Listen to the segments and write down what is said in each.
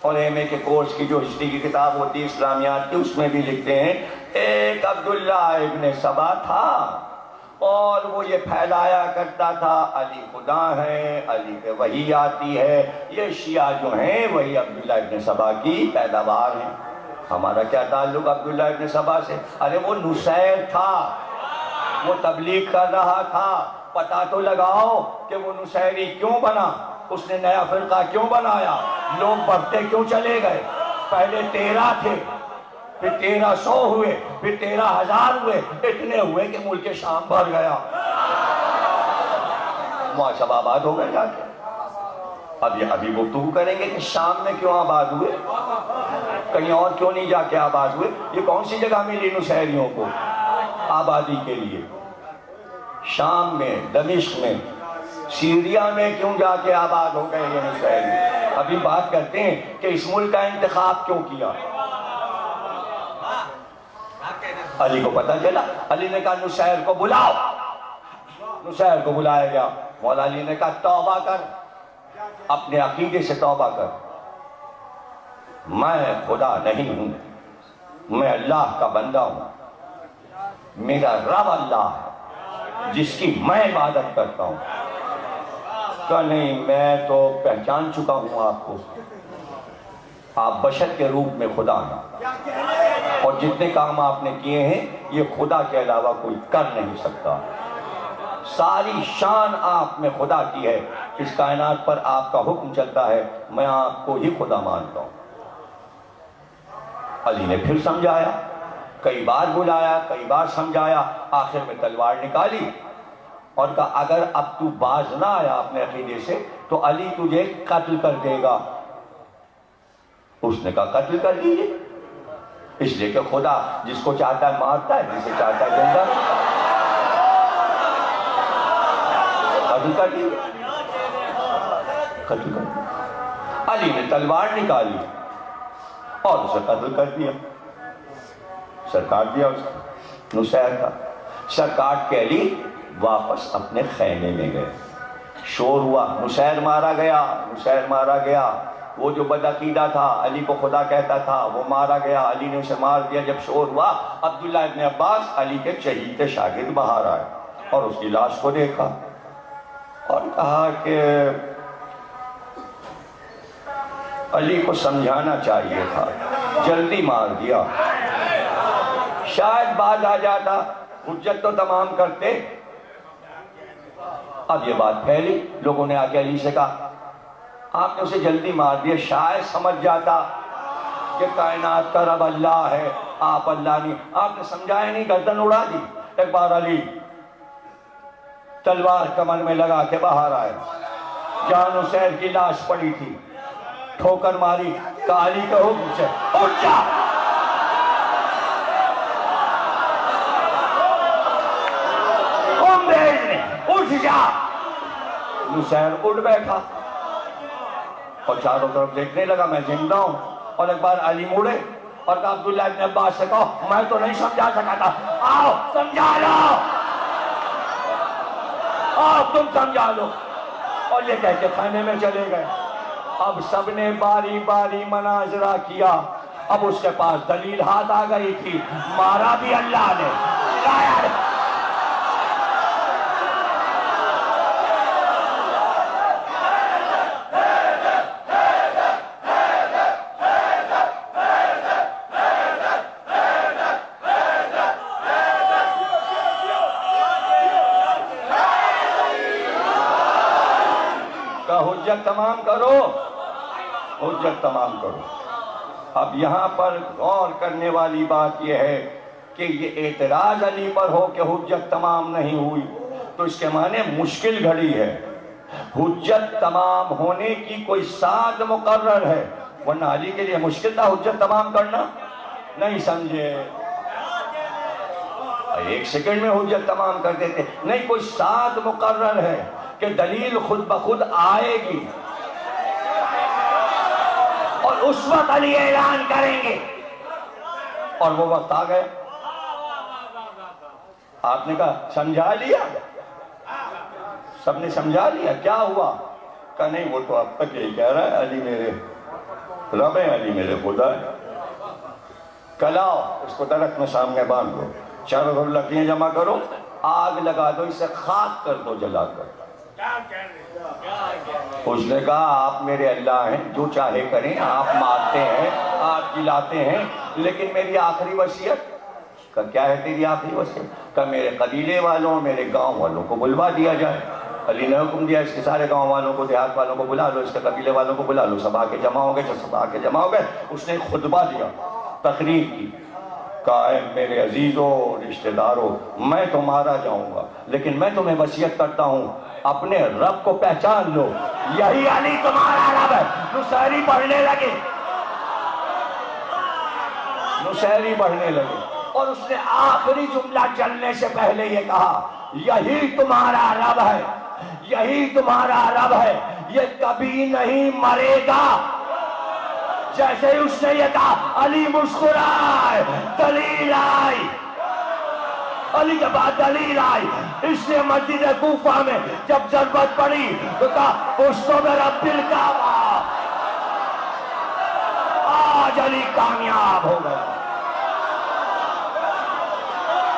اور ایم اے کے کورس کی جو ہسٹری کی کتاب ہوتی ہے اسلامیات کی، اس میں بھی لکھتے ہیں ایک عبداللہ ابن سبا تھا اور وہ یہ پھیلایا کرتا تھا علی خدا ہے، علی پہ وحی آتی ہے، یہ شیعہ جو ہیں وہی عبداللہ ابن سبا کی پیداوار ہیں۔ ہمارا کیا تعلق عبداللہ ابن سبا سے؟ ارے وہ نصیر تھا، وہ تبلیغ کر رہا تھا، پتہ تو لگاؤ کہ وہ نصیری کیوں بنا، اس نے نیا فرقہ کیوں بنایا، لوگ بڑھتے کیوں چلے گئے؟ پہلے 13 تھے، پھر 1300 ہوئے، پھر 13,000 ہوئے، اتنے ہوئے کہ ملک شام بھر گیا، وہاں سب آباد ہو گئے جا کے۔ ابھی گفتگو کریں گے کہ شام میں کیوں آباد ہوئے، کہیں اور کیوں نہیں جا کے آباد ہوئے؟ یہ کون سی جگہ ملی نصیریوں کو آبادی کے لیے؟ شام میں، دمشق میں، سیریا میں کیوں جا کے آباد ہو گئے یہ نصیری؟ ابھی بات کرتے ہیں کہ اس ملک کا انتخاب کیوں کیا؟ علی کو پتہ چلا، علی نے کہا نصیر کو بلاؤ، نصیر کو بلایا گیا، مولا علی نے کہا توبہ کر، اپنے عقیدے سے توبہ کر، میں خدا نہیں ہوں، میں اللہ کا بندہ ہوں، میرا رب اللہ ہے جس کی میں عبادت کرتا ہوں۔ کہا نہیں، میں تو پہچان چکا ہوں آپ کو، آپ بشر کے روپ میں خدا ہیں، اور جتنے کام آپ نے کیے ہیں یہ خدا کے علاوہ کوئی کر نہیں سکتا، ساری شان آپ میں خدا کی ہے، اس کائنات پر آپ کا حکم چلتا ہے، میں آپ کو ہی خدا مانتا ہوں۔ علی نے پھر سمجھایا، کئی بار بلایا، کئی بار سمجھایا، آخر میں تلوار نکالی اور کہا اگر اب تو باز نہ آیا اپنے عقیدے سے تو علی تجھے قتل کر دے گا۔ اس نے کہا قتل کر دیجئے، اس لیے کہ خدا جس کو چاہتا ہے مارتا ہے، جسے چاہتا ہے زندہ قتل کر دیجئے، قتل کر دیجئے۔ علی نے تلوار نکالی اور اسے قتل کر دیا، سر کاٹ دیا اس کا، نصیر کا سر کاٹ کے علی واپس اپنے خیمے میں گئے۔ شور ہوا، نصیر مارا گیا، نصیر مارا گیا، وہ جو بدعقیدہ تھا علی کو خدا کہتا تھا وہ مارا گیا، علی نے اسے مار دیا۔ جب شور ہوا، عبداللہ ابن عباس علی کے چہیتے شاگرد باہر آئے اور اس کی لاش کو دیکھا اور کہا کہ علی کو سمجھانا چاہیے تھا، جلدی مار دیا، شاید باز آ جاتا، حجت تو تمام کرتے۔ اب یہ بات پھیلی، لوگوں نے آ کے علی سے کہا آپ نے اسے جلدی مار دیا، شاید سمجھ جاتا کہ کائنات کا رب اللہ ہے، آپ اللہ نہیں، آپ نے سمجھایا نہیں، گردن اڑا دی۔ ایک بار علی تلوار کمر میں لگا کے باہر آئے، جہاں نصیر کی لاش پڑی تھی، ٹھوکر ماری، کہا علی کے حکم سے اٹھ جا، اٹھ جا۔ نصیر اٹھ بیٹھا اور چاروں طرف دیکھنے لگا میں زندہ ہوں، اور ایک بار علی مڑے اور کہا عبداللہ ابن عباس سے کہو میں تو نہیں سمجھا سکا تھا، آؤ سمجھا لو، آؤ تم سمجھا لو، اور یہ کہہ کے خانے میں چلے گئے۔ اب سب نے باری باری مناظرہ کیا، اب اس کے پاس دلیل ہاتھ آ گئی تھی، مارا بھی اللہ نے، حجت تمام کرو، حجت تمام کرو۔ اب یہاں پر غور کرنے والی بات یہ ہے کہ یہ اعتراض علی پر ہو کہ حجت تمام نہیں ہوئی تو اس کے معنی مشکل گھڑی ہے، حجت تمام ہونے کی کوئی سعد مقرر ہے، ورنہ علی کے لیے مشکل تھا حجت تمام کرنا، نہیں سمجھے، ایک سیکنڈ میں حجت تمام کر دیتے، نہیں کوئی سعد مقرر ہے کہ دلیل خود بخود آئے گی اور اس وقت علی اعلان کریں گے، اور وہ وقت آ گئے۔ آپ نے کہا سمجھا لیا، سب نے سمجھا لیا، کیا ہوا؟ کہا نہیں وہ تو اب تک یہی کہہ رہا ہے علی میرے رب علی میرے خدا ہے. کلاؤ اس کو درخت میں سامنے باندھ دو, چاروں لکڑیاں جمع کرو, آگ لگا دو, اسے خاک کر دو جلا کر. اس نے کہا آپ میرے اللہ ہیں, جو چاہے کریں, آپ مارتے ہیں, آپ جلاتے ہیں, لیکن میری آخری وصیت. کہ کیا ہے تیری آخری وصیت؟ کہ میرے قبیلے والوں, میرے گاؤں والوں کو بلوا دیا جائے. علی نے حکم دیا اس کے سارے گاؤں والوں کو, دیہات والوں کو بلا لو, اس کے قبیلے والوں کو بلا لو, سب آ کے جمع ہو گئے. جب سب آ کے جمع ہو گئے, اس نے خطبہ دیا, تقریر کی. کہا اے میرے عزیزوں, رشتہ داروں, میں تو مارا جاؤں گا, لیکن میں تمہیں وصیت کرتا ہوں اپنے رب کو پہچان لو, یہی علی تمہارا رب ہے. نصیری پڑھنے لگے, نصیری پڑھنے لگے, اور اس نے آخری جملہ چلنے سے پہلے یہ کہا یہی تمہارا رب ہے, یہی تمہارا رب ہے, یہ کبھی نہیں مرے گا. جیسے ہی اس نے یہ کہا علی مسکرائے, دلیل آئی. علی کے بعد دلیل آئی. اس نے مسجد کوفہ میں جب ضرورت پڑی تو کہا پشتوں میں رب الکعبہ. آج علی کامیاب ہو گیا,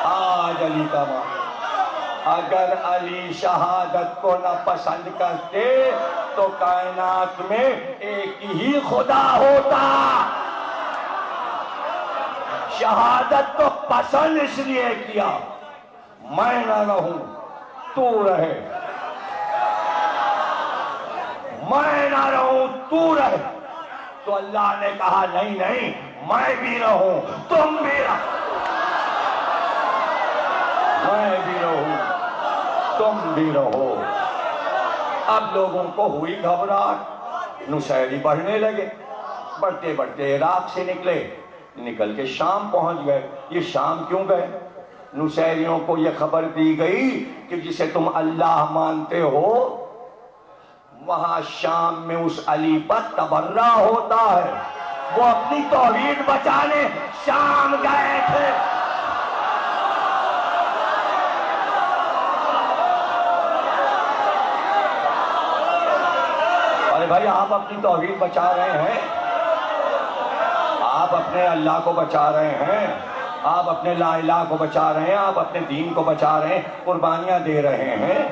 آج علی کامیاب. اگر علی شہادت کو نہ پسند کرتے تو کائنات میں ایک ہی خدا ہوتا. شہادت کو پسند اس لیے کیا, میں نہ رہوں تو رہے, میں نہ رہوں تو رہے. تو اللہ نے کہا نہیں نہیں, میں بھی رہوں تم بھی رہو, میں بھی رہوں تم بھی رہو. اب لوگوں کو ہوئی گھبراہٹ, نصیری بڑھنے لگے, بڑھتے بڑھتے عراق سے نکلے, نکل کے شام پہنچ گئے. یہ شام کیوں گئے؟ نصیریوں کو یہ خبر دی گئی کہ جسے تم اللہ مانتے ہو وہاں شام میں اس علی پر تبرہ ہوتا ہے. وہ اپنی توحید بچانے شام گئے تھے. بھائی آپ اپنی توحید بچا رہے ہیں, آپ اپنے اللہ کو بچا رہے ہیں, آپ اپنے لا الہ کو بچا رہے ہیں, آپ اپنے دین کو بچا رہے ہیں, قربانیاں دے رہے ہیں,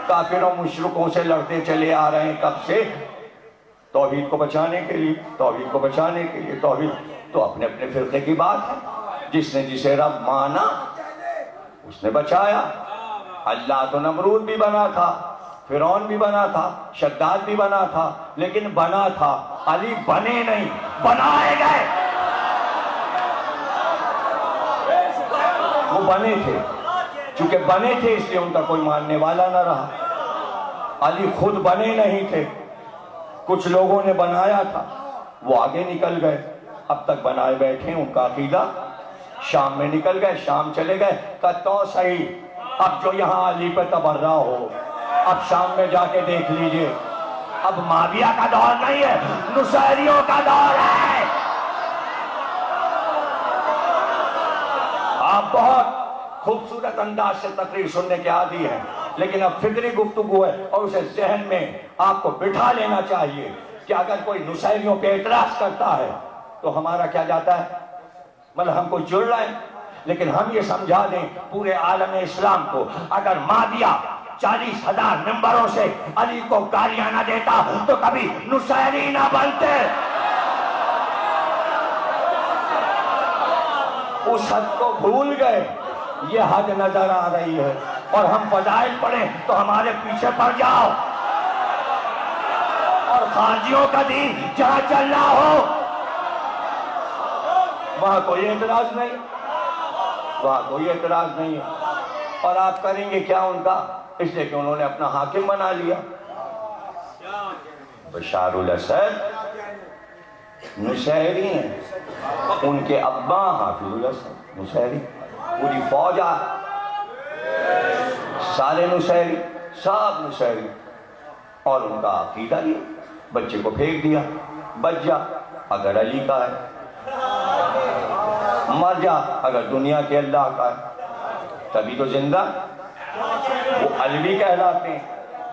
کافروں مشرکوں سے لڑتے چلے آ رہے ہیں کب سے, توحید کو بچانے کے لیے, توحید کو بچانے کے لیے. توحید تو اپنے اپنے فرقے کی بات ہے. جس نے جسے رب مانا اس نے بچایا. اللہ تو نمرود بھی بنا تھا, فرعون بھی بنا تھا, شداد بھی بنا تھا, لیکن بنا تھا. علی بنے نہیں, بنائے گئے. وہ بنے تھے, چونکہ بنے تھے اس لیے ان کا کوئی ماننے والا نہ رہا. علی خود بنے نہیں تھے, کچھ لوگوں نے بنایا تھا, وہ آگے نکل گئے. اب تک بنائے بیٹھے ان کا عقیدہ. شام میں نکل گئے, شام چلے گئے. کہ تو صحیح, اب جو یہاں علی پہ تبرہ ہو, اب شام میں جا کے دیکھ لیجئے, اب معاویہ کا دور نہیں ہے, نصیریوں کا دور ہے. آپ بہت خوبصورت انداز سے تقریر سننے کے عادی ہیں, لیکن اب فکری گفتگو ہے, اور اسے ذہن میں آپ کو بٹھا لینا چاہیے کہ اگر کوئی نصیریوں پہ اعتراض کرتا ہے تو ہمارا کیا جاتا ہے, مطلب ہم کوئی جڑ رہے ہیں. لیکن ہم یہ سمجھا دیں پورے عالم اسلام کو, اگر معاویہ 40,000 ممبروں سے علی کو گالیاں نہ دیتا تو کبھی نصیری نہ بنتے. اس حد کو بھول گئے, یہ حد نظر آ رہی ہے. اور ہم فضائل پڑھیں تو ہمارے پیچھے پڑ جاؤ, اور خارجیوں کا دین جہاں چل رہا ہو وہاں کوئی اعتراض نہیں, وہاں کوئی اعتراض نہیں ہے. اور آپ کریں گے کیا ان کا, اس لیے کہ انہوں نے اپنا حاکم بنا لیا. بشار الاسد نصیری ہیں, ان کے ابا حافظ الاسد نصیری, پوری فوج سارے نصیری, سب نصیری. اور ان کا عقیدہ لیا, بچے کو پھینک دیا, بچ جا اگر علی کا ہے, مر جا اگر دنیا کے اللہ کا ہے, تبھی تو زندہ. وہ علوی کہلاتے ہیں.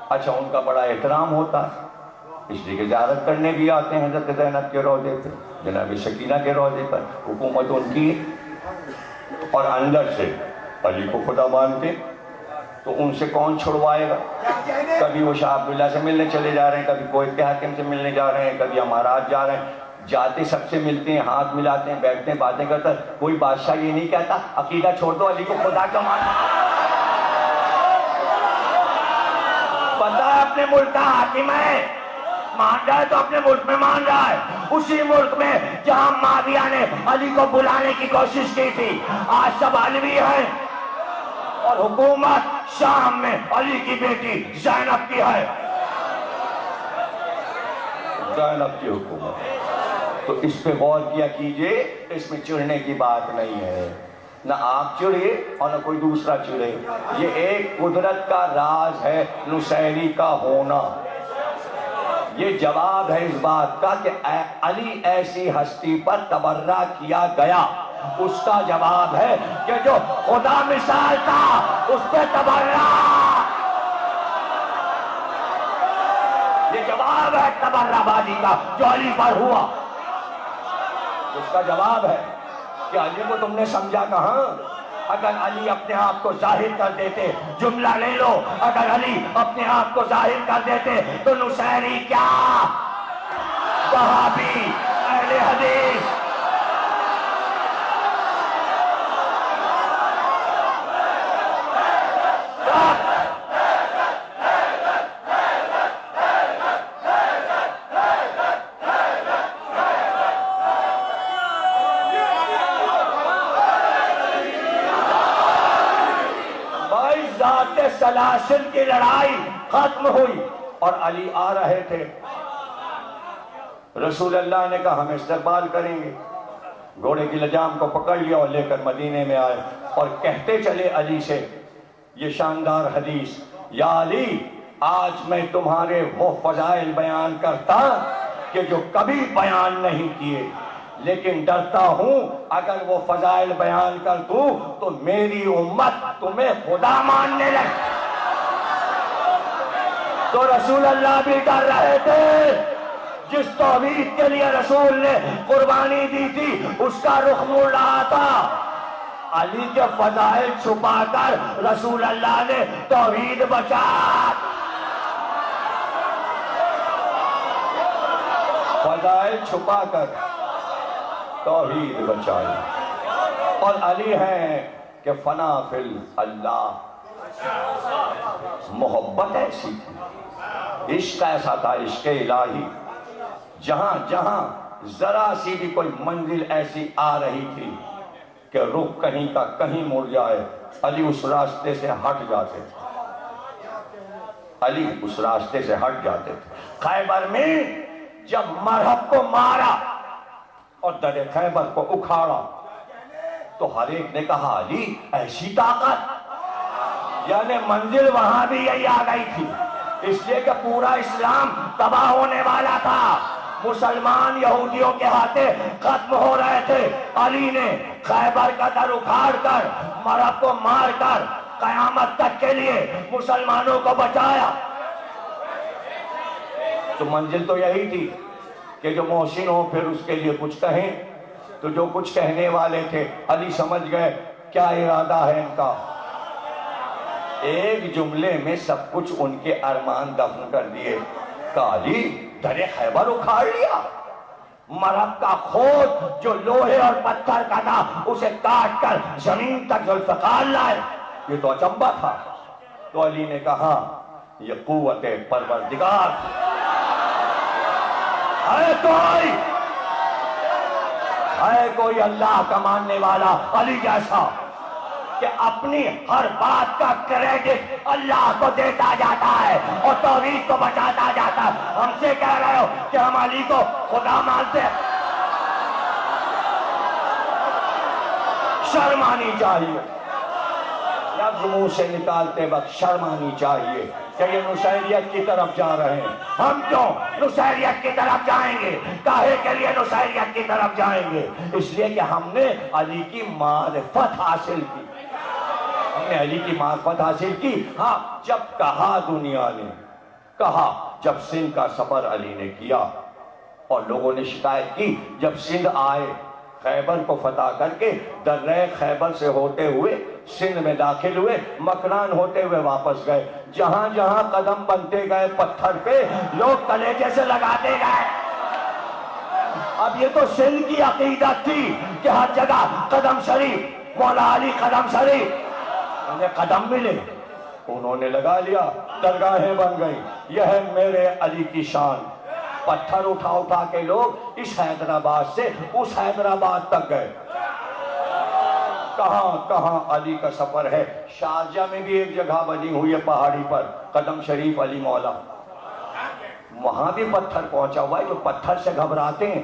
اچھا ان کا بڑا احترام ہوتا ہے, اس لیے کہ زیارت کرنے بھی آتے ہیں حضرت زینب کے روضے پہ، جناب سکینہ کے روضے پر، حکومت ان کی ہے، اور اندر سے علی کو خدا مانتے، تو ان سے کون چھڑوائے گا؟ کبھی وہ شاہ عبداللہ سے ملنے چلے جا رہے ہیں، کبھی کویت کے حاکم سے ملنے جا رہے ہیں، کبھی امارات جا رہے ہیں، جاتے سب سے ملتے ہیں، ہاتھ ملاتے ہیں، بیٹھتے ہیں، باتیں کرتے ہیں۔ کوئی بادشاہ یہ نہیں کہتا عقیدہ چھوڑ دو، علی کو خدا کا مانو۔ پتہ ہے اپنے ملک کا حاکم ہے، مان رہا ہے تو اپنے ملک میں مان رہا ہے۔ اسی ملک میں جہاں معاویہ نے علی کو بلانے کی کوشش کی تھی، آج سب علوی ہیں، اور حکومت شام میں علی کی بیٹی زینب کی ہے، زینب کی حکومت۔ تو اس پہ غور کیا کیجئے، اس میں چڑھنے کی بات نہیں ہے، نہ آپ چڑھے اور نہ کوئی دوسرا چڑھے، یہ ایک قدرت کا راز ہے نصیری کا ہونا۔ یہ جواب ہے اس بات کا کہ علی ایسی ہستی پر تبرہ کیا گیا، اس کا جواب ہے کہ جو خدا مثال تھا اس پہ تبرہ، یہ جواب ہے تبرہ بازی کا جو علی پر ہوا۔ اس کا جواب ہے کہ علی کو تم نے سمجھا کہاں؟ اگر علی اپنے آپ کو ظاہر کر دیتے، جملہ لے لو، اگر علی اپنے آپ کو ظاہر کر دیتے تو نصیری کیا، وہابی، اہل حدیث، سلاسل کی لڑائی ختم ہوئی اور علی آ رہے تھے۔ رسول اللہ نے کہا ہم استقبال کریں گے، گھوڑے کی لجام کو پکڑ لیا اور لے کر مدینے میں آئے، اور کہتے چلے علی سے یہ شاندار حدیث، یا علی آج میں تمہارے وہ فضائل بیان کرتا کہ جو کبھی بیان نہیں کیے، لیکن ڈرتا ہوں اگر وہ فضائل بیان کر دوں تو میری امت تمہیں خدا ماننے لگے۔ تو رسول اللہ بھی ڈر رہے تھے، جس توحید کے لیے رسول نے قربانی دی تھی اس کا رخ موڑ رہا تھا۔ علی کے فضائل چھپا کر رسول اللہ نے توحید بچا، فضائل چھپا کر توحید بچائی۔ اور علی ہیں کہ فنا فی اللہ، محبت ایسی تھی، عشق ایسا تھا، عشق الہی، جہاں جہاں ذرا سی بھی کوئی منزل ایسی آ رہی تھی کہ رخ کہیں کا کہیں مڑ جائے، علی اس راستے سے ہٹ جاتے تھے، علی اس راستے سے ہٹ جاتے تھے۔ خیبر میں جب مرہب کو مارا اور در خیبر کو اکھاڑا تو ہر ایک نے کہا علی ایسی طاقت، یعنی منزل وہاں بھی یہی آ گئی تھی، اس لیے کہ پورا اسلام تباہ ہونے والا تھا، مسلمان یہودیوں کے ہاتھے ختم ہو رہے تھے۔ علی نے خیبر کا در اکھاڑ کر، مرہب کو مار کر قیامت تک کے لیے مسلمانوں کو بچایا۔ تو منزل تو یہی تھی کہ جو محسن ہو پھر اس کے لیے کچھ کہیں، تو جو کچھ کہنے والے تھے علی سمجھ گئے کیا ارادہ ہے ان کا، ایک جملے میں سب کچھ ان کے ارمان دفن کر دیے۔ کہا علی در خیبر اکھاڑ لیا، مرہب کا خود جو لوہے اور پتھر کا تھا اسے کاٹ کر زمین تک ذوالفقار لائے، یہ تو اچنبا تھا۔ تو علی نے کہا یہ قوت پروردگار ہے کوئی اللہ کا ماننے والا علی جیسا کہ اپنی ہر بات کا کریڈٹ اللہ کو دیتا جاتا ہے اور توحید کو بچاتا جاتا ہے۔ ہم سے کہہ رہے ہو کہ ہم علی کو خدا مانتے ہیں، شرم آنی چاہیے، لفظ منہ سے نکالتے وقت شرم آنی چاہیے کہ یہ نصیریت کی طرف جا رہے ہیں۔ ہم کیوں نصیریت کی طرف جائیں گے؟ کاہے کے لیے نصیریت کی طرف جائیں گے؟ اس لیے کہ ہم نے علی کی معرفت حاصل کی، ہم نے علی کی معرفت حاصل کی۔ ہاں جب کہا دنیا نے کہا جب سندھ کا سفر علی نے کیا اور لوگوں نے شکایت کی، جب سندھ آئے خیبر کو فتح کر کے درہ خیبر سے ہوتے ہوئے سندھ میں داخل ہوئے، مکران ہوتے ہوئے واپس گئے، جہاں جہاں قدم بنتے گئے پتھر پہ لوگ کلیجے سے لگاتے گئے۔ اب یہ تو سندھ کی عقیدت تھی کہ ہر جگہ قدم شریف، مولا علی قدم شریف، انہیں قدم ملے، انہوں نے لگا لیا، درگاہیں بن گئی۔ یہ ہے میرے علی کی شان۔ پتھر اٹھا اٹھا کے لوگ اس حیدرآباد سے اس حیدرآباد تک گئے۔ کہاں کہاں علی کا سفر ہے۔ شارجہ میں بھی ایک جگہ بنی ہوئی ہے پہاڑی پر، قدم شریف علی مولا، وہاں بھی پتھر پہنچا ہوا ہے، جو پتھر سے گھبراتے ہیں۔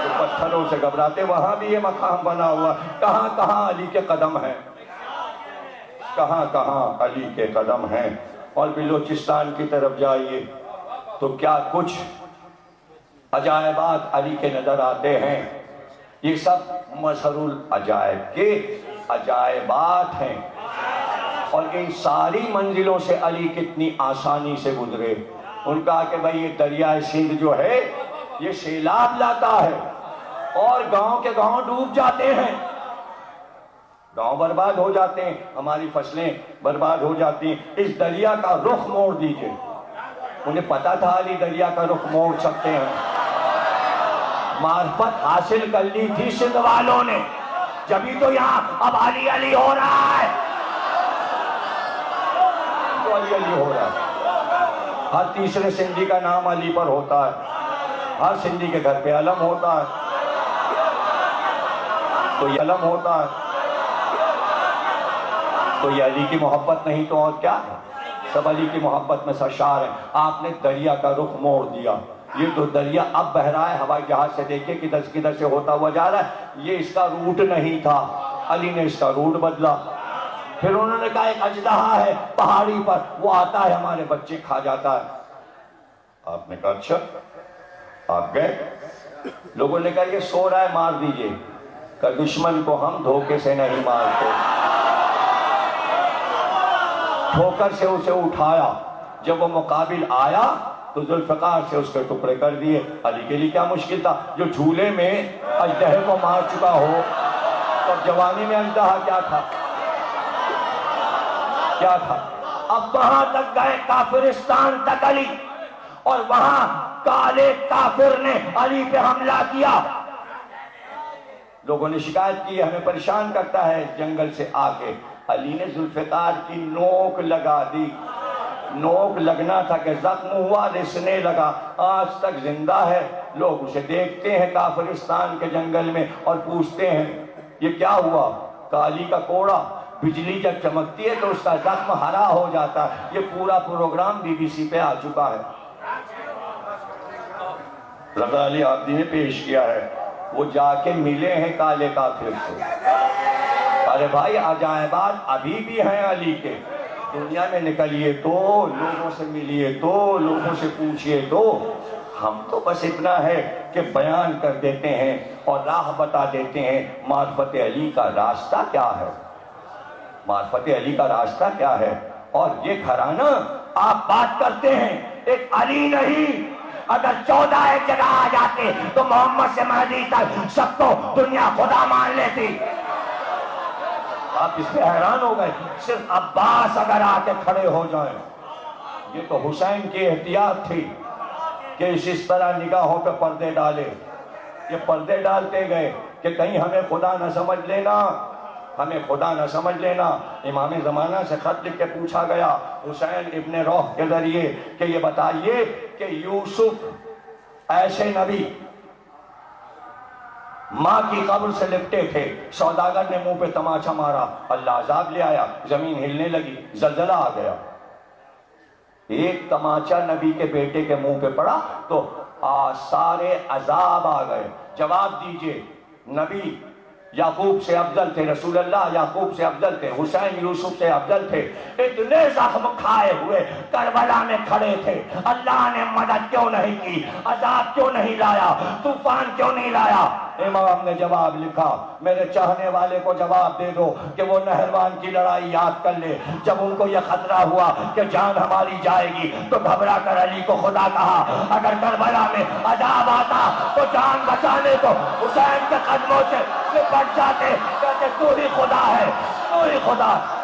جو پتھروں سے گھبراتے وہاں بھی یہ مقام بنا ہوا۔ کہاں کہاں علی کے قدم ہیں، کہاں کہاں علی کے قدم ہیں۔ اور بلوچستان کی طرف جائیے تو کیا کچھ عجائبات علی کے نظر آتے ہیں۔ یہ سب مظہر العجائب کے عجائبات ہیں، اور ان ساری منزلوں سے علی کتنی آسانی سے گزرے۔ ان کا کہ بھئی یہ دریائے سندھ جو ہے یہ سیلاب لاتا ہے اور گاؤں کے گاؤں ڈوب جاتے ہیں، گاؤں برباد ہو جاتے ہیں، ہماری فصلیں برباد ہو جاتی ہیں۔ اس دریا کا رخ موڑ دیجئے۔ انہیں پتا تھا علی دریا کا رخ موڑ سکتے ہیں، معرفت حاصل کر لی تھی سندھ والوں نے، جبھی تو یہاں اب علی علی ہو رہا ہے، تو علی علی ہو رہا ہے۔ ہر تیسرے سندھی کا نام علی پر ہوتا ہے، ہر سندھی کے گھر پہ علم ہوتا ہے، تو یہ علم ہوتا ہے، تو یہ علی کی محبت نہیں تو اور کیا ہے؟ سب علی کی محبت میں سرشار ہیں۔ آپ نے دریا کا رخ موڑ دیا۔ یہ تو دریا اب بہ رہا ہے، ہوائی جہاز سے دیکھیں کدھر سے ہوتا ہوا جا رہا ہے۔ یہ اس کا روٹ نہیں تھا، علی نے اس کا روٹ بدلا۔ پھر انہوں نے کہا ایک اژدہا ہے پہاڑی پر، وہ آتا ہے ہمارے بچے کھا جاتا ہے۔ آپ نے کہا اچھا، آپ گئے، لوگوں نے کہا یہ سو رہا ہے مار دیجئے۔ کہ دشمن کو ہم دھوکے سے نہیں مارتے۔ ٹھوکر سے اسے اٹھایا، جب وہ مقابل آیا تو ذوالفقار سے اس کے ٹکڑے کر دیے۔ علی کے لیے کیا مشکل تھا، جو جھولے میں اژدہے کو مار چکا ہو، تو جوانی میں اژدہا کیا تھا، کیا تھا۔ اب وہاں تک گئے کافرستان تک علی، اور وہاں کالے کافر نے علی پہ حملہ کیا۔ لوگوں نے شکایت کی ہمیں پریشان کرتا ہے جنگل سے آ کے۔ علی نے ذوالفقار کی نوک لگا دی، نوک لگنا تھا کہ زخم ہوا، رسنے لگا، آج تک زندہ ہے۔ لوگ اسے دیکھتے ہیں کافرستان کے جنگل میں اور پوچھتے ہیں یہ کیا ہوا؟ علی کا کوڑا، بجلی جب چمکتی ہے تو اس کا زخم ہرا ہو جاتا ہے۔ یہ پورا پروگرام BBC پہ آ چکا ہے، رضا علی عابدی نے پیش کیا ہے۔ وہ جا کے ملے ہیں کالے کافر سے۔ ارے بھائی عجائبات ابھی بھی ہیں علی کے، دنیا میں نکلیے تو، لوگوں سے ملیے تو، لوگوں سے پوچھئے تو۔ ہم تو بس اتنا ہے کہ بیان کر دیتے ہیں اور راہ بتا دیتے ہیں معرفت علی کا راستہ کیا ہے، معرفت علی کا راستہ کیا ہے۔ اور یہ گھرانہ آپ بات کرتے ہیں ایک علی نہیں، اگر 14 ایک جگہ آ جاتے تو محمد سے مہدی تک سب کو دنیا خدا مان لیتی۔ آپ اس پہ حیران ہو گئے، صرف عباس اگر آ کے کھڑے ہو جائیں۔ یہ تو حسین کی احتیاط تھی کہ اس طرح نگاہوں پہ پردے ڈالے۔ یہ پردے ڈالتے گئے کہ کہیں ہمیں خدا نہ سمجھ لینا، ہمیں خدا نہ سمجھ لینا۔ امام زمانہ سے خط لکھ کے پوچھا گیا حسین ابن روح کے ذریعے کہ یہ بتائیے کہ یوسف ایسے نبی ماں کی قبر سے لپٹے تھے، سوداگر نے منہ پہ تماچا مارا، اللہ عذاب لے آیا، زمین ہلنے لگی، زلزلہ آ گیا۔ ایک تماچا نبی کے بیٹے کے منہ پہ پڑا تو سارے عذاب آ گئے۔ جواب دیجئے، نبی یعقوب سے افضل تھے، رسول اللہ یعقوب سے افضل تھے، حسین یوسف سے افضل تھے، اتنے زخم کھائے ہوئے کربلا میں کھڑے تھے۔ اللہ نے مدد کیوں نہیں کی، عذاب کیوں نہیں لایا، طوفان کیوں نہیں لایا؟ امام نے جواب لکھا، میرے چاہنے والے کو جواب دے دو کہ وہ نہروان کی لڑائی یاد کر لے، جب ان کو یہ خطرہ ہوا کہ جان ہماری جائے گی تو گھبرا کر علی کو خدا کہا، اگر کربلا میں عذاب آتا تو جان بچانے کو حسین کے قدموں سے لپٹ جاتے، کہتے تو ہی خدا ہے، تو ہی خدا ہے۔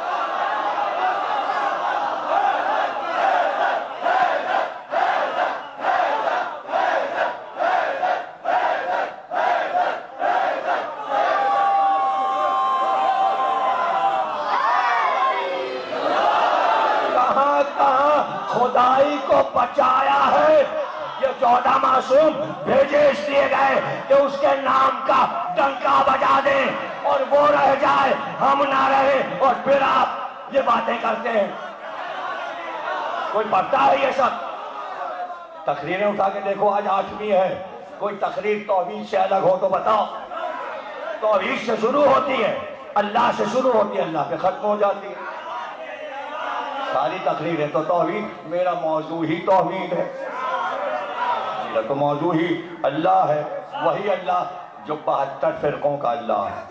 خدائی کو بچایا ہے۔ یہ 14 معصوم بھیجے اس لیے گئے کہ اس کے نام کا ڈنکا بجا دیں اور وہ رہ جائے، ہم نہ رہے، اور پھر آپ یہ باتیں کرتے ہیں۔ کوئی پڑھتا ہے یہ سب؟ تقریریں اٹھا کے دیکھو، آج 8ویں ہے، کوئی تقریر توحید سے الگ ہو تو بتاؤ۔ توحید سے شروع ہوتی ہے، اللہ سے شروع ہوتی ہے، اللہ پہ ختم ہو جاتی ہے۔ ساری تقریریں تو توحید، میرا موضوع ہی توحید ہے، میرا تو موضوع ہی اللہ ہے، وہی اللہ جو 72 فرقوں کا اللہ ہے،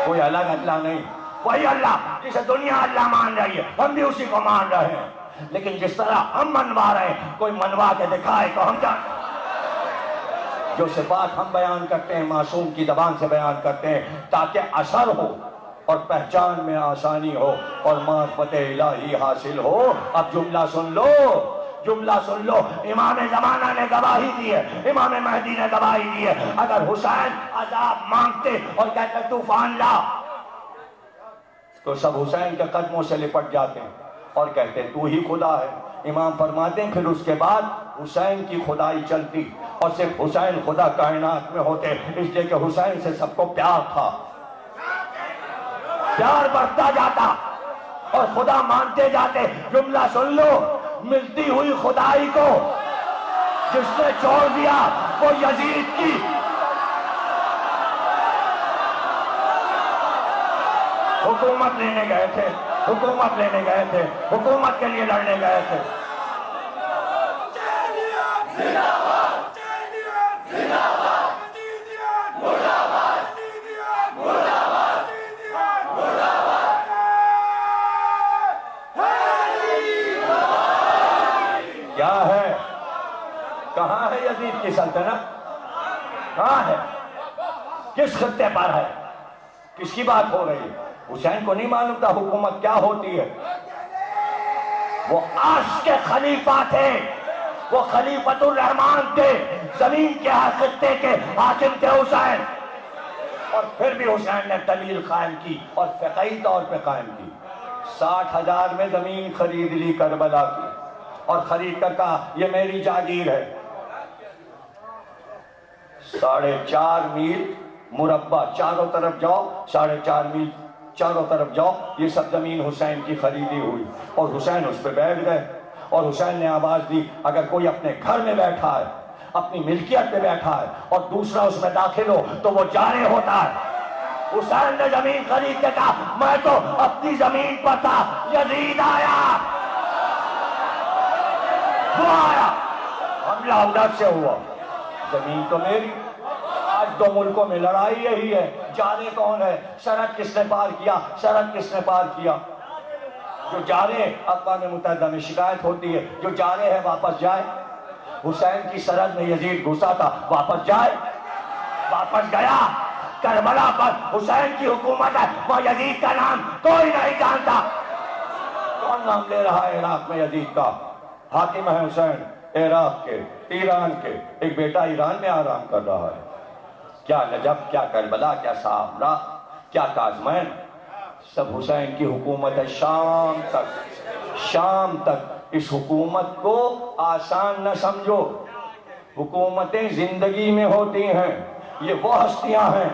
کوئی الگ اللہ نہیں، وہی اللہ جسے دنیا اللہ مان رہی ہے، ہم بھی اسی کو مان رہے ہیں، لیکن جس طرح ہم منوا رہے ہیں کوئی منوا کے دکھائے تو ہم جائیں۔ جو صفات ہم بیان کرتے ہیں معصوم کی زبان سے بیان کرتے ہیں تاکہ اثر ہو اور پہچان میں آسانی ہو اور معرفت الہی حاصل ہو۔ اب جملہ سن لو، جملہ سن لو، امام زمانہ نے گواہی دی ہے، امام مہدی نے گواہی دی ہے، اگر حسین عذاب مانگتے اور کہتے طوفان لا تو سب حسین کے قدموں سے لپٹ جاتے اور کہتے تو ہی خدا ہے۔ امام فرماتے ہیں پھر اس کے بعد حسین کی خدائی چلتی اور صرف حسین خدا کائنات میں ہوتے، اس لیے کہ حسین سے سب کو پیار تھا، پیار بڑھتا جاتا اور خدا مانتے جاتے۔ جملہ سن لو، ملتی ہوئی خدائی کو جس نے چھوڑ دیا وہ یزید کی حکومت لینے گئے تھے، حکومت لینے گئے تھے، حکومت کے لیے لڑنے گئے تھے۔ کیا ہے؟ کہاں ہے یزید کی سلطنت؟ کہاں ہے؟ کس خطے پر ہے؟ کس کی بات ہو رہی ہے؟ حسین کو نہیں معلوم تھا حکومت کیا ہوتی ہے؟ وہ عرش کے خلیفہ تھے، وہ خلیفۃ الرحمن تھے، زمین کے خطے کے حاکم تھے حسین۔ اور پھر بھی حسین نے دلیل قائم کی اور فقہی طور پہ قائم کی۔ 60,000 میں زمین خرید لی کربلا کی اور خرید کر کہا یہ میری جاگیر ہے۔ 4.5 میل مربع چاروں طرف جاؤ، 4.5 میل چاروں طرف جاؤ، یہ سب زمین حسین کی خریدی ہوئی، اور حسین اس پہ بیٹھ گئے اور حسین نے آواز دی اگر کوئی اپنے گھر میں بیٹھا ہے، اپنی ملکیت پہ بیٹھا ہے اور دوسرا اس میں داخل ہو تو وہ جارح ہوتا ہے۔ حسین نے زمین خرید کے کہا میں تو اپنی زمین پر تھا، یزید آیا، وہ آیا، حملہ ادھر سے ہوا، زمین تو میری۔ آج 2 ملکوں میں لڑائی یہی ہے، جارے کون ہے، سرحد کس نے پار کیا، سرحد کس نے پار کیا۔ جو جارے اقوام متحدہ میں شکایت ہوتی ہے، جو جارے ہے واپس جائے۔ حسین کی سرحد میں یزید گھسا تھا، واپس جائے، واپس گیا۔ کربلا پر حسین کی حکومت ہے، وہ یزید کا نام کوئی نہیں جانتا۔ کون نام لے رہا ہے عراق میں یزید کا؟ حاکم ہے حسین عراق کے، ایران کے، ایک بیٹا ایران میں آرام کر رہا ہے۔ کیا نجف، کیا کربلا، کیا سامرا، کیا کاظمین، سب حسین کی حکومت ہے شام تک، شام تک۔ اس حکومت کو آسان نہ سمجھو، حکومتیں زندگی میں ہوتی ہیں، یہ وہ ہستیاں ہیں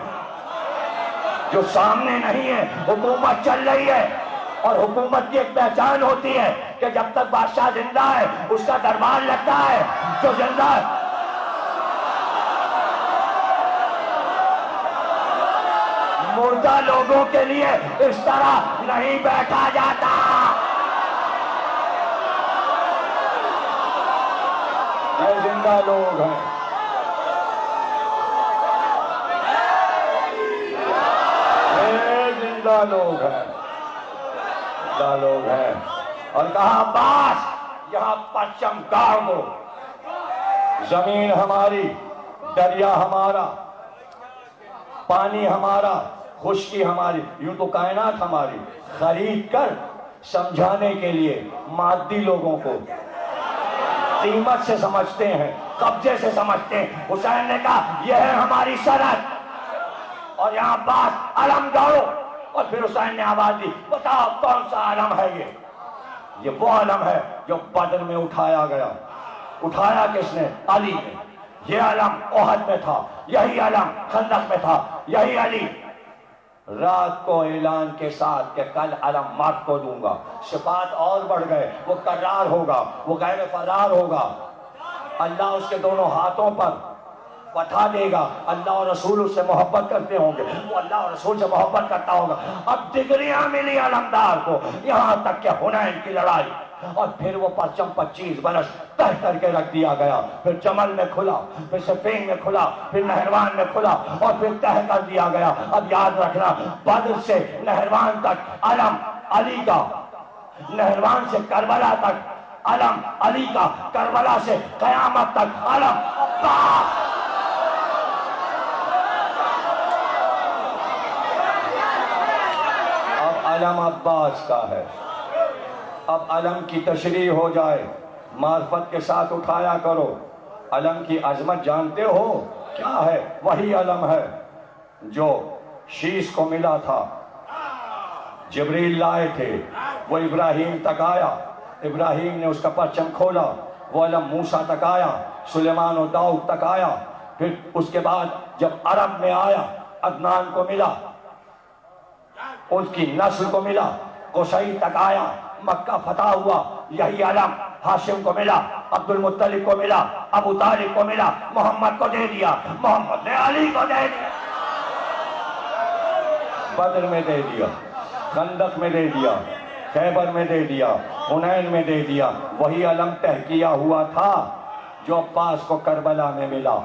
جو سامنے نہیں ہیں، حکومت چل رہی ہے اور حکومت کی ایک پہچان ہوتی ہے کہ جب تک بادشاہ زندہ ہے اس کا دربار لگتا ہے، جو زندہ ہے مردہ لوگوں کے لیے اس طرح نہیں بیٹھا جاتا۔ یہ زندہ لوگ ہیں، کیا لوگ ہیں، کیا لوگ ہیں. اور کہا عباس یہاں پرچم گاڑ دو، زمین ہماری، دریا ہمارا، پانی ہمارا، خشکی ہماری، یوں تو کائنات ہماری. خرید کر سمجھانے کے لیے مادی لوگوں کو قیمت سے سمجھتے ہیں، قبضے سے سمجھتے ہیں. حسین نے کہا یہ ہے ہماری سرحد، اور یہاں عباس علم گاڑو. اور پھر حسین نے آواز دی بتاؤ کون سا علم ہے یہ وہ علم ہے جو بدر میں اٹھایا گیا. اٹھایا کس نے؟ علی نے. یہ علم احد میں تھا، یہی علم خندق میں تھا، یہی علی رات کو اعلان کے ساتھ کہ کل علم مرد کو دوں گا. صفات اور بڑھ گئے، وہ کرار ہوگا، وہ غیر فرار ہوگا. اللہ اس کے دونوں ہاتھوں پر فتح دے گا. اللہ اور رسول اس سے محبت کرتے ہوں گے، وہ اللہ اور رسول سے محبت کرتا ہوگا. اب ڈگریاں ملی علمدار کو، یہاں تک کہ حنین کی لڑائی. اور پھر وہ پرچم 25 برس تہ کر کے رکھ دیا گیا. پھر جمل میں کھلا، پھر صفین میں کھلا، پھر نہروان میں کھلا، اور پھر تہ کر دیا گیا. اب یاد رکھنا بدر سے نہروان تک علم علی کا، نہروان سے کربلا تک علم علی کا، کربلا سے قیامت تک علم عباس. اب علم عباس کا ہے. اب علم کی تشریح ہو جائے، معرفت کے ساتھ اٹھایا کرو. علم کی عظمت جانتے ہو کیا ہے؟ وہی علم ہے جو شیش کو ملا تھا، جبریل لائے تھے، وہ ابراہیم تک آیا، ابراہیم نے اس کا پرچم کھولا. وہ علم موسیٰ تک آیا، سلیمان و داؤد تک آیا. پھر اس کے بعد جب عرب میں آیا، عدنان کو ملا، اس کی نسل کو ملا. قصی تک آیا، مکہ فتح ہوا، یہی علم ہاشم کو ملا، عبد المطلب کو ملا، ابو طالب کو ملا، محمد کو دے دیا، محمد نے علی کو دے دیا، بدر میں دے دیا، خندق میں دے دیا، خیبر میں دے دیا، حنین میں دے دیا. وہی علم تہ کیا ہوا تھا جو عباس کو کربلا میں ملا.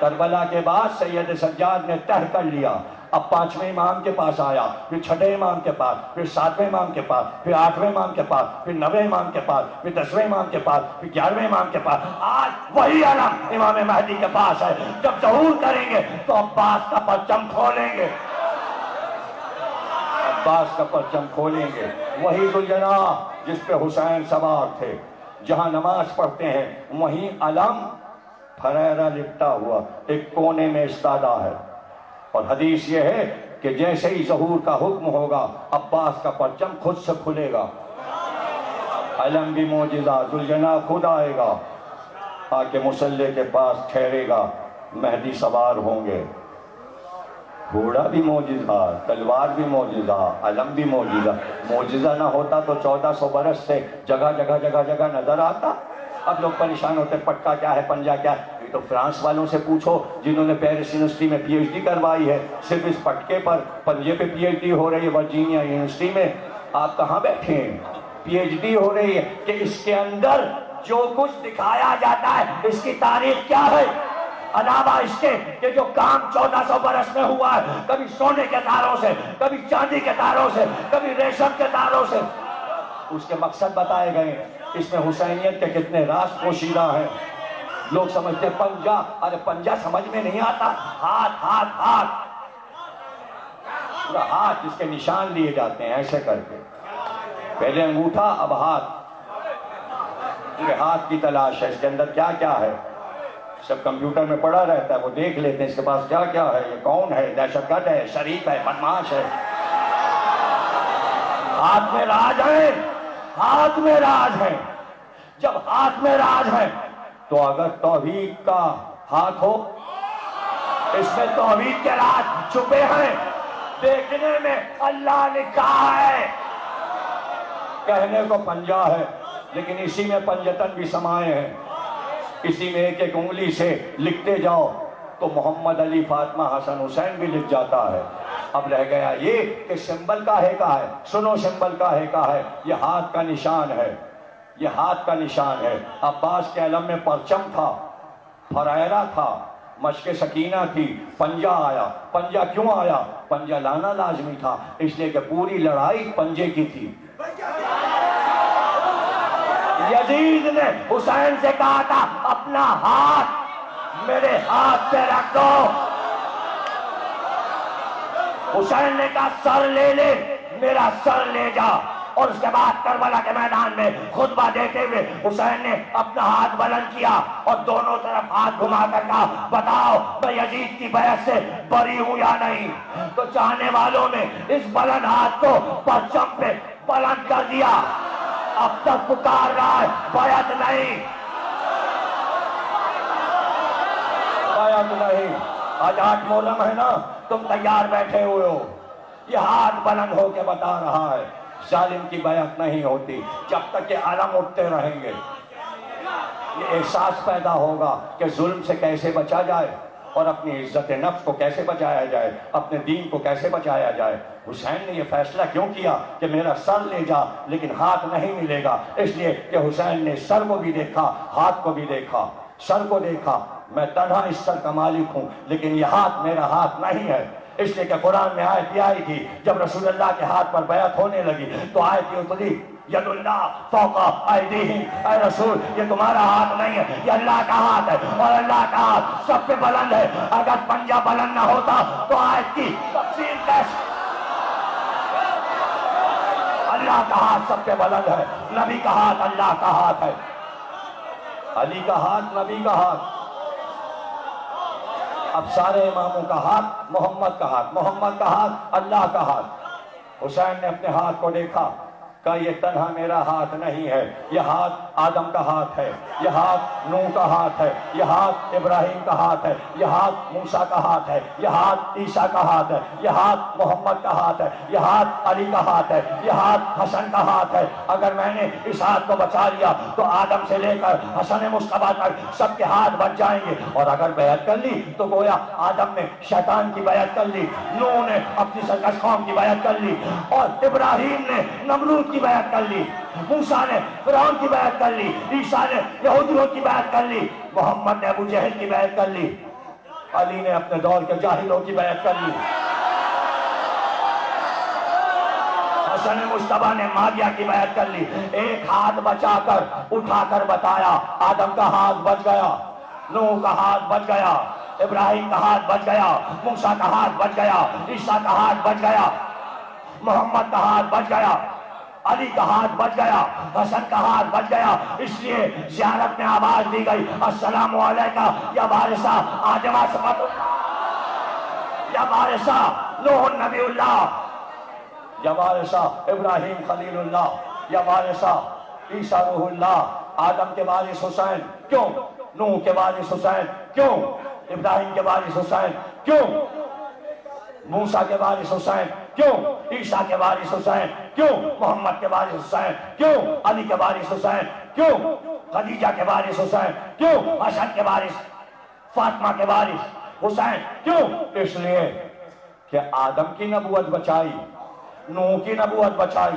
کربلا کے بعد سید سجاد نے تہ کر لیا. اب 5ویں امام کے پاس آیا، پھر 6 امام کے پاس، پھر 7ویں امام کے پاس، پھر 8ویں امام کے پاس، پھر 9ویں امام کے پاس، پھر 10ویں امام کے پاس، پھر 11ویں امام کے پاس. آج وہی علم امام مہدی کے پاس ہے. جب ظہور کریں گے تو عباس کا پرچم کھولیں گے، عباس کا پرچم کھولیں گے. وہی ذوالجناح جس پہ حسین سوار تھے. جہاں نماز پڑھتے ہیں وہیں علم پھریرا لپٹا ہوا ایک کونے میں استادہ ہے. اور حدیث یہ ہے کہ جیسے ہی ظہور کا حکم ہوگا عباس کا پرچم خود سے کھلے گا. علم بھی معجزہ، ذوالجناح خود آئے گا، آ کے مصلی کے پاس ٹھہرے گا، مہدی سوار ہوں گے. گھوڑا بھی معجزہ، تلوار بھی معجزہ، علم بھی معجزہ. معجزہ نہ ہوتا تو 1400 برس سے جگہ جگہ نظر آتا. اب لوگ پریشان ہوتے پٹکا کیا ہے، پنجا کیا ہے. یہ تو فرانس والوں سے پوچھو جنہوں نے پیرس یونیورسٹی میں پی ایچ ڈی کروائی ہے. صرف اس پٹکے پر، پنجے پہ پی ایچ ڈی ہو رہی ہے ورجینیا یونیورسٹی میں. آپ کہاں بیٹھے ہیں؟ پی ایچ ڈی ہو رہی ہے کہ اس کے اندر جو کچھ دکھایا جاتا ہے اس کی تاریخ کیا ہے، علاوہ اس کے کہ جو کام 1400 برس میں ہوا ہے، کبھی سونے کے تاروں سے، کبھی چاندی کے تاروں سے، کبھی ریشم کے تاروں سے. اس کے مقصد بتائے گئے. اس میں حسینیت کے کتنے راز پوشیدہ ہیں. لوگ سمجھتے پنجا، ارے پنجا سمجھ میں نہیں آتا. ہاتھ ہاتھ ہاتھ، پورا ہاتھ جس کے نشان لیے جاتے ہیں ایسے کر کے. پہلے انگوٹھا، اب ہاتھ. پورے ہاتھ کی تلاش ہے اس کے اندر کیا کیا ہے. سب کمپیوٹر میں پڑا رہتا ہے، وہ دیکھ لیتے ہیں اس کے پاس کیا کیا ہے، یہ کون ہے، دہشت گرد ہے، شریف ہے، بدماش ہے. ہاتھ میں راز ہے، ہاتھ میں راز ہے. جب ہاتھ میں راز ہے تو اگر توحید کا ہاتھ ہو، اس میں توحید کے راز چھپے ہیں. دیکھنے میں اللہ لکھا ہے، کہنے کو پنجا ہے، لیکن اسی میں پنجتن بھی سمائے ہیں. اسی میں ایک ایک انگلی سے لکھتے جاؤ تو محمد علی، فاطمہ، حسن، حسین بھی لکھ جاتا ہے. اب رہ گیا یہ کہ سمبل کاہے کا ہے. سنو سمبل کاہے کا ہے، یہ ہاتھ کا نشان ہے، یہ ہاتھ کا نشان ہے. عباس کے علم میں پرچم تھا، پھریرا تھا، مشق سکینہ تھی، پنجہ آیا۔ پنجہ کیوں آیا؟ پنجہ لانا لازمی تھا، اس لیے کہ پوری لڑائی پنجے کی تھی۔ یزید نے حسین سے کہا تھا اپنا ہاتھ میرے ہاتھ پہ رکھ دو، حسین نے کہا سر لے لے، میرا سر لے جا۔ اور اس کے بعد کربلا کے میدان میں خطبہ دیتے ہوئے حسین نے اپنا ہاتھ بلند کیا اور دونوں طرف ہاتھ گھما کر کہا بتاؤ میں یزید کی بیعت سے بری ہوں یا نہیں؟ تو چاہنے والوں نے اس بلند ہاتھ کو پرچم پہ بلند کر دیا، اب تک پکار رہا ہے بیعت نہیں، بیعت نہیں۔ آج 8 محرم ہے نا، تم تیار بیٹھے ہوئے ہو، یہ ہاتھ بلند ہو کے بتا رہا ہے ظالم کی بیعت نہیں ہوتی جب تک کہ علم اٹھتے رہیں گے۔ یہ احساس پیدا ہوگا کہ ظلم سے کیسے بچا جائے اور اپنی عزت نفس کو کیسے بچایا جائے، اپنے دین کو کیسے بچایا جائے۔ حسین نے یہ فیصلہ کیوں کیا کہ میرا سر لے جا لیکن ہاتھ نہیں ملے گا؟ اس لیے کہ حسین نے سر کو بھی دیکھا، ہاتھ کو بھی دیکھا۔ سر کو دیکھا، میں تنہا اس سر کا مالک ہوں لیکن یہ ہاتھ میرا ہاتھ نہیں ہے، اس لیے کہ قرآن میں آیت آئی تھی جب رسول اللہ کے ہاتھ پر بیعت ہونے لگی تو آیت اتری ید اللہ فوق ایدیہم، اے رسول یہ تمہارا ہاتھ نہیں ہے، یہ اللہ کا ہاتھ ہے اور اللہ کا ہاتھ سب پہ بلند ہے۔ اگر پنجہ بلند نہ ہوتا تو آیت کی تفسیر کیسے؟ اللہ کا ہاتھ سب پہ بلند ہے، نبی کا ہاتھ اللہ کا ہاتھ ہے، علی کا ہاتھ نبی کا ہاتھ۔ اب سارے اماموں کا ہاتھ محمد کا ہاتھ، محمد کا ہاتھ اللہ کا ہاتھ۔ حسین نے اپنے ہاتھ کو دیکھا، کہا یہ تنہا میرا ہاتھ نہیں ہے، یہ ہاتھ آدم کا ہاتھ ہے، یہ ہاتھ نوح کا ہاتھ ہے، یہ ہاتھ ابراہیم کا ہاتھ ہے، یہ ہاتھ موسیٰ کا ہاتھ ہے، یہ ہاتھ عیسیٰ کا ہاتھ ہے، یہ ہاتھ محمد کا ہاتھ ہے، یہ ہاتھ علی کا ہاتھ ہے، یہ ہاتھ حسن کا ہاتھ ہے۔ اگر میں نے اس ہاتھ کو بچا لیا تو آدم سے لے کر حسن مصطفیٰ تک سب کے ہاتھ بچ جائیں گے، اور اگر بیعت کر لی تو گویا آدم نے شیطان کی بیعت کر لی، نوح نے اپنی سرکش قوم کی بیعت کر لی، اور ابراہیم نے نمرود کی بیعت کر لی، موسیٰ نے فرعون کی بیعت کر لی، عیسیٰ نے یہودیوں کی بیعت کر لی، محمد نے ابو جہل کی بیعت کر لی، علی نے اپنے دور کے جاہلوں کی بیعت کر لی، حسن مصطفیٰ نے ماویہ کی بیعت کر لی۔ ایک ہاتھ بچا کر اٹھا کر بتایا، آدم کا ہاتھ بچ گیا، نوح کا ہاتھ بچ گیا، ابراہیم کا ہاتھ بچ گیا، موسیٰ کا ہاتھ بچ گیا، عیسیٰ کا ہاتھ بچ گیا، محمد کا ہاتھ بچ گیا، علی کا ہاتھ بچ گیا، حسن کا ہاتھ بچ گیا۔ اس لیے زیارت میں آواز دی گئی السلام علیکہ یا وارثہ آدم صفوت اللہ، یا وارثہ نوح نبی اللہ، یا وارثہ ابراہیم خلیل اللہ، یا وارثہ عیسیٰ روح اللہ۔ آدم کے وارث حسین کیوں؟ نوح کے وارث حسین کیوں؟ ابراہیم کے وارث حسین کیوں؟ موسیٰ کے وارث حسین کیوں؟ عیسیٰ کے وارث حسین کیوں؟ محمد کے وارث حسین کیوں؟ علی کے وارث حسین کیوں؟ خدیجہ کے وارث حسین کیوں؟ حسن کے وارث، فاطمہ کے وارث حسین کیوں؟ اس لیے کہ آدم کی نبوت بچائی، نوح کی نبوت بچائی،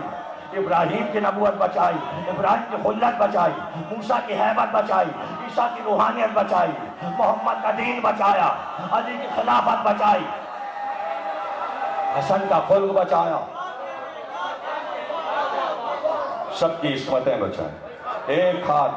ابراہیم کی نبوت بچائی، ابراہیم کی خلت بچائی، موسیٰ کی حیبت بچائی، عیسیٰ کی روحانیت بچائی، محمد کا دین بچایا، علی کی خلافت بچائی، حسن کا خلق بچایا، سب کی عصمتیں بچائیں۔ ایک ہاتھ